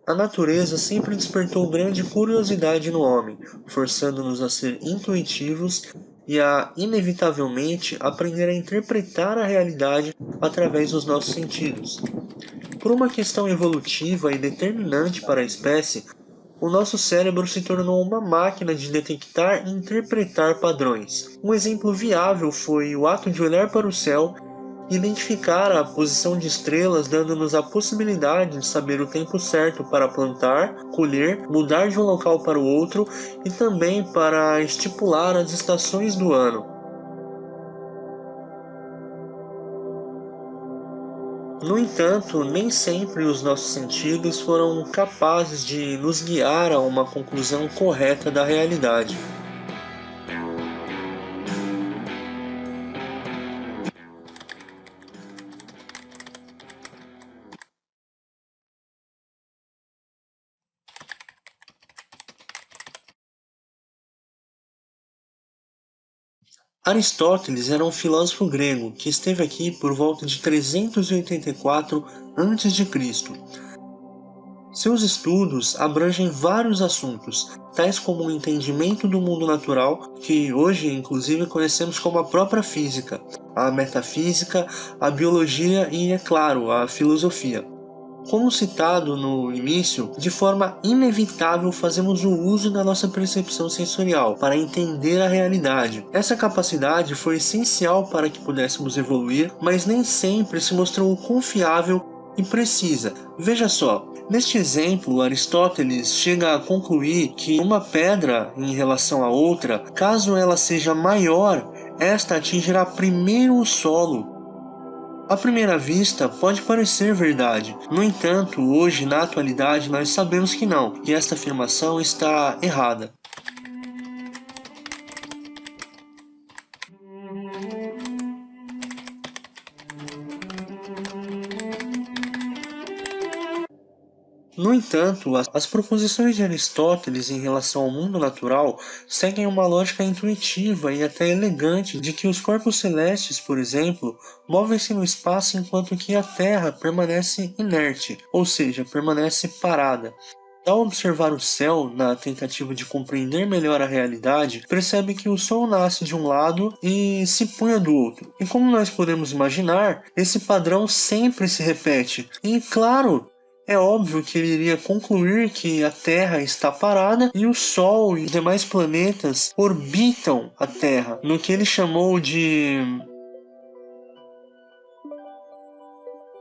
A natureza sempre despertou grande curiosidade no homem, forçando-nos a ser intuitivos e a, inevitavelmente, aprender a interpretar a realidade através dos nossos sentidos. Por uma questão evolutiva e determinante para a espécie, o nosso cérebro se tornou uma máquina de detectar e interpretar padrões. Um exemplo viável foi o ato de olhar para o céu e identificar a posição de estrelas, dando-nos a possibilidade de saber o tempo certo para plantar, colher, mudar de um local para o outro e também para estipular as estações do ano. No entanto, nem sempre os nossos sentidos foram capazes de nos guiar a uma conclusão correta da realidade. Aristóteles era um filósofo grego que esteve aqui por volta de 384 a.C. Seus estudos abrangem vários assuntos, tais como o entendimento do mundo natural, que hoje inclusive conhecemos como a própria física, a metafísica, a biologia e, é claro, a filosofia. Como citado no início, de forma inevitável fazemos o uso da nossa percepção sensorial para entender a realidade. Essa capacidade foi essencial para que pudéssemos evoluir, mas nem sempre se mostrou confiável e precisa. Veja só, neste exemplo, Aristóteles chega a concluir que uma pedra em relação a outra, caso ela seja maior, esta atingirá primeiro o solo. À primeira vista, pode parecer verdade. No entanto, hoje, na atualidade, nós sabemos que não, que esta afirmação está errada. No entanto, as proposições de Aristóteles em relação ao mundo natural seguem uma lógica intuitiva e até elegante de que os corpos celestes, por exemplo, movem-se no espaço enquanto que a Terra permanece inerte, ou seja, permanece parada. Ao observar o céu, na tentativa de compreender melhor a realidade, percebe que o Sol nasce de um lado e se punha do outro. E como nós podemos imaginar, esse padrão sempre se repete. E claro, é óbvio que ele iria concluir que a Terra está parada e o Sol e os demais planetas orbitam a Terra, no que ele chamou de...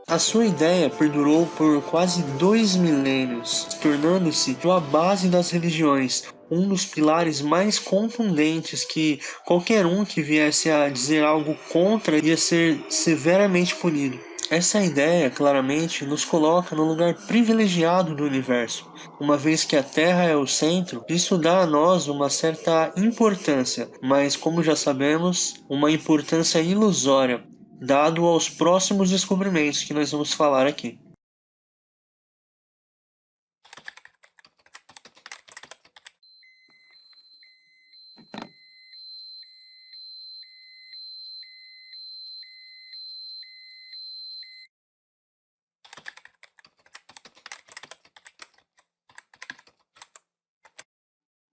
A sua ideia perdurou por quase 2 milênios, tornando-se a base das religiões, um dos pilares mais contundentes que qualquer um que viesse a dizer algo contra ia ser severamente punido. Essa ideia claramente nos coloca no lugar privilegiado do universo, uma vez que a Terra é o centro, isso dá a nós uma certa importância, mas como já sabemos, uma importância ilusória, dado aos próximos descobrimentos que nós vamos falar aqui.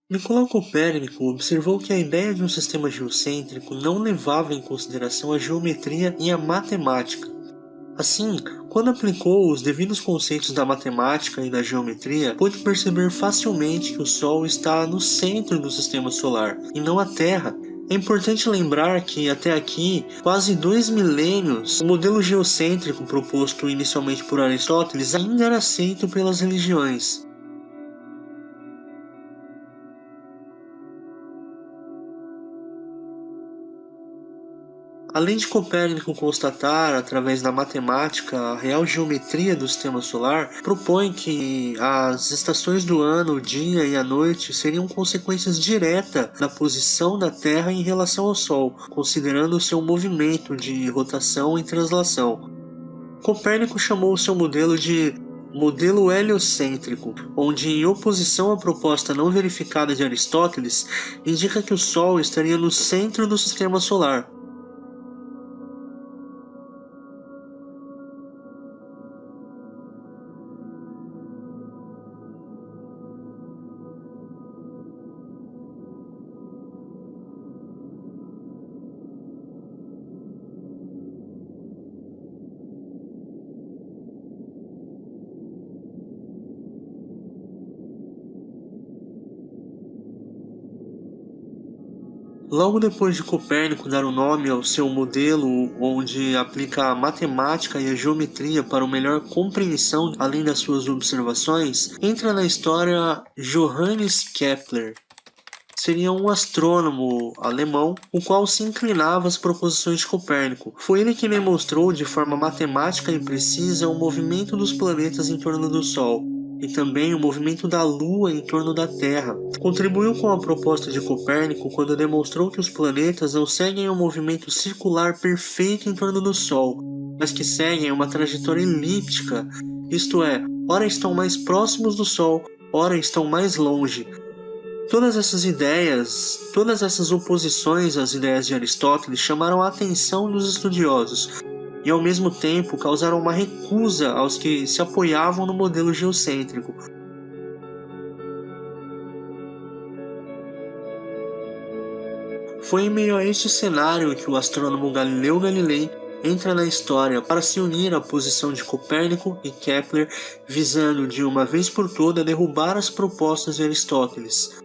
Nicolau Copérnico observou que a ideia de um sistema geocêntrico não levava em consideração a geometria e a matemática. Assim, quando aplicou os devidos conceitos da matemática e da geometria, pôde perceber facilmente que o Sol está no centro do sistema solar, e não a Terra. É importante lembrar que, até aqui, quase 2 milênios, o modelo geocêntrico proposto inicialmente por Aristóteles ainda era aceito pelas religiões. Além de Copérnico constatar, através da matemática, a real geometria do sistema solar, propõe que as estações do ano, o dia e a noite, seriam consequências diretas da posição da Terra em relação ao Sol, considerando o seu movimento de rotação e translação. Copérnico chamou o seu modelo de modelo heliocêntrico, onde, em oposição à proposta não verificada de Aristóteles, indica que o Sol estaria no centro do sistema solar. Logo depois de Copérnico dar o nome ao seu modelo, onde aplica a matemática e a geometria para uma melhor compreensão além das suas observações, entra na história Johannes Kepler. Seria um astrônomo alemão, o qual se inclinava às proposições de Copérnico. Foi ele que demonstrou de forma matemática e precisa o movimento dos planetas em torno do Sol, e também o movimento da Lua em torno da Terra. Contribuiu com a proposta de Copérnico quando demonstrou que os planetas não seguem um movimento circular perfeito em torno do Sol, mas que seguem uma trajetória elíptica, isto é, ora estão mais próximos do Sol, ora estão mais longe. Todas essas oposições às ideias de Aristóteles chamaram a atenção dos estudiosos e, ao mesmo tempo, causaram uma recusa aos que se apoiavam no modelo geocêntrico. Foi em meio a este cenário que o astrônomo Galileu Galilei entra na história para se unir à posição de Copérnico e Kepler, visando de uma vez por todas derrubar as propostas de Aristóteles.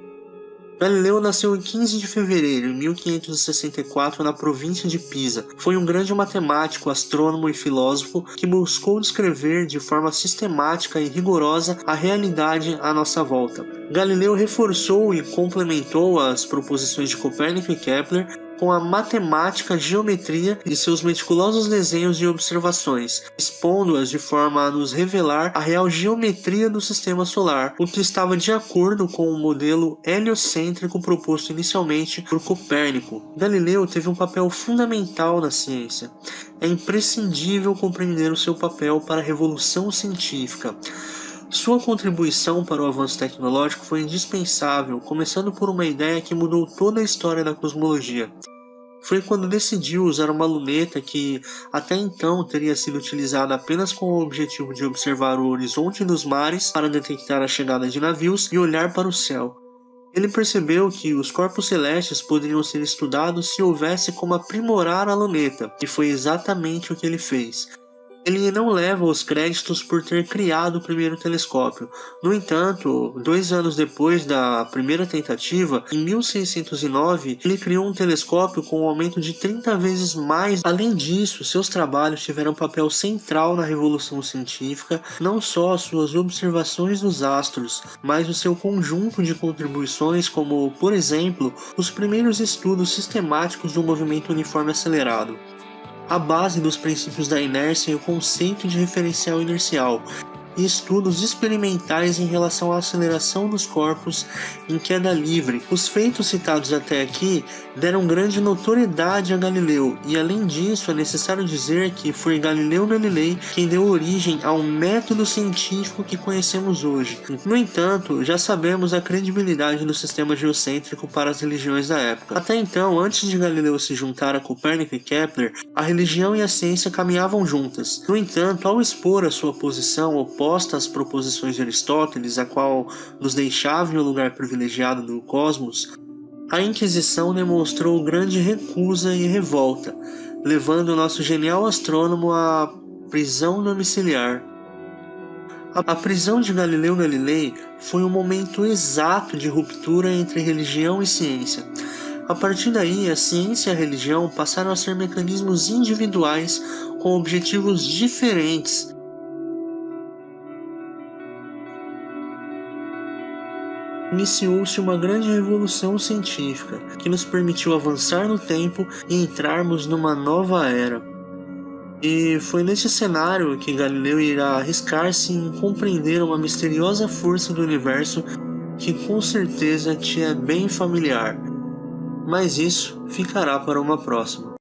Galileu nasceu em 15 de fevereiro de 1564 na província de Pisa. Foi um grande matemático, astrônomo e filósofo que buscou descrever de forma sistemática e rigorosa a realidade à nossa volta. Galileu reforçou e complementou as proposições de Copérnico e Kepler com a matemática, geometria e seus meticulosos desenhos de observações, expondo-as de forma a nos revelar a real geometria do sistema solar, o que estava de acordo com o modelo heliocêntrico proposto inicialmente por Copérnico. Galileu teve um papel fundamental na ciência. É imprescindível compreender o seu papel para a revolução científica. Sua contribuição para o avanço tecnológico foi indispensável, começando por uma ideia que mudou toda a história da cosmologia. Foi quando decidiu usar uma luneta que até então teria sido utilizada apenas com o objetivo de observar o horizonte dos mares para detectar a chegada de navios e olhar para o céu. Ele percebeu que os corpos celestes poderiam ser estudados se houvesse como aprimorar a luneta, e foi exatamente o que ele fez. Ele não leva os créditos por ter criado o primeiro telescópio. No entanto, 2 anos depois da primeira tentativa, em 1609, ele criou um telescópio com um aumento de 30 vezes mais. Além disso, seus trabalhos tiveram um papel central na revolução científica, não só as suas observações dos astros, mas o seu conjunto de contribuições como, por exemplo, os primeiros estudos sistemáticos do movimento uniforme acelerado. A base dos princípios da inércia e o conceito de referencial inercial, e estudos experimentais em relação à aceleração dos corpos em queda livre. Os feitos citados até aqui deram grande notoriedade a Galileu, e além disso é necessário dizer que foi Galileu Galilei quem deu origem ao método científico que conhecemos hoje. No entanto, já sabemos a credibilidade do sistema geocêntrico para as religiões da época. Até então, antes de Galileu se juntar a Copérnico e Kepler, a religião e a ciência caminhavam juntas. No entanto, ao expor a sua posição oposta às proposições de Aristóteles, a qual nos deixava em um lugar privilegiado do cosmos, a Inquisição demonstrou grande recusa e revolta, levando o nosso genial astrônomo à prisão domiciliar. A prisão de Galileu Galilei foi um momento exato de ruptura entre religião e ciência. A partir daí, a ciência e a religião passaram a ser mecanismos individuais com objetivos diferentes. Iniciou-se uma grande revolução científica que nos permitiu avançar no tempo e entrarmos numa nova era. E foi nesse cenário que Galileu irá arriscar-se em compreender uma misteriosa força do universo que com certeza te é bem familiar. Mas isso ficará para uma próxima.